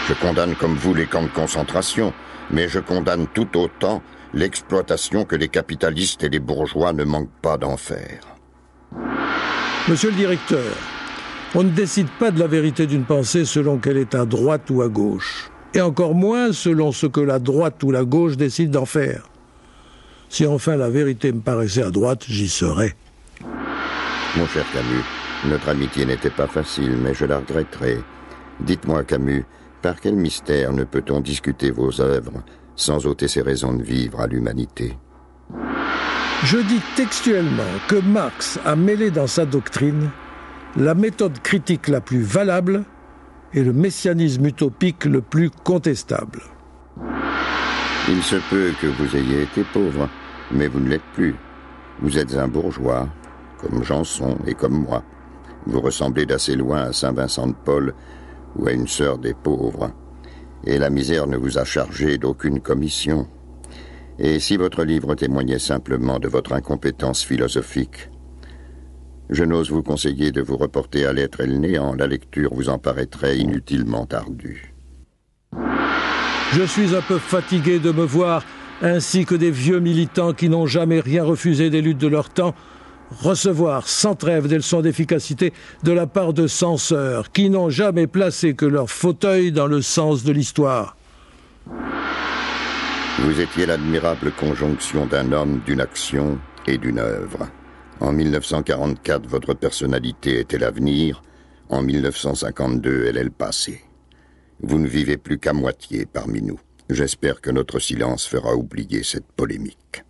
Je condamne comme vous les camps de concentration, mais je condamne tout autant l'exploitation que les capitalistes et les bourgeois ne manquent pas d'en faire. Monsieur le directeur, on ne décide pas de la vérité d'une pensée selon qu'elle est à droite ou à gauche, et encore moins selon ce que la droite ou la gauche décide d'en faire. Si enfin la vérité me paraissait à droite, j'y serais. Mon cher Camus, notre amitié n'était pas facile, mais je la regretterai. Dites-moi, Camus, par quel mystère ne peut-on discuter vos œuvres sans ôter ses raisons de vivre à l'humanité? Je dis textuellement que Marx a mêlé dans sa doctrine la méthode critique la plus valable et le messianisme utopique le plus contestable. Il se peut que vous ayez été pauvre, mais vous ne l'êtes plus. Vous êtes un bourgeois, comme Janson et comme moi. Vous ressemblez d'assez loin à Saint Vincent de Paul ou à une sœur des pauvres. Et la misère ne vous a chargé d'aucune commission. Et si votre livre témoignait simplement de votre incompétence philosophique, je n'ose vous conseiller de vous reporter à l'être et le néant. La lecture vous en paraîtrait inutilement ardue. Je suis un peu fatigué de me voir, ainsi que des vieux militants qui n'ont jamais rien refusé des luttes de leur temps, recevoir sans trêve des leçons d'efficacité de la part de censeurs qui n'ont jamais placé que leur fauteuil dans le sens de l'histoire. Vous étiez l'admirable conjonction d'un homme, d'une action et d'une œuvre. En 1944, votre personnalité était l'avenir. En 1952, elle est le passé. Vous ne vivez plus qu'à moitié parmi nous. J'espère que notre silence fera oublier cette polémique.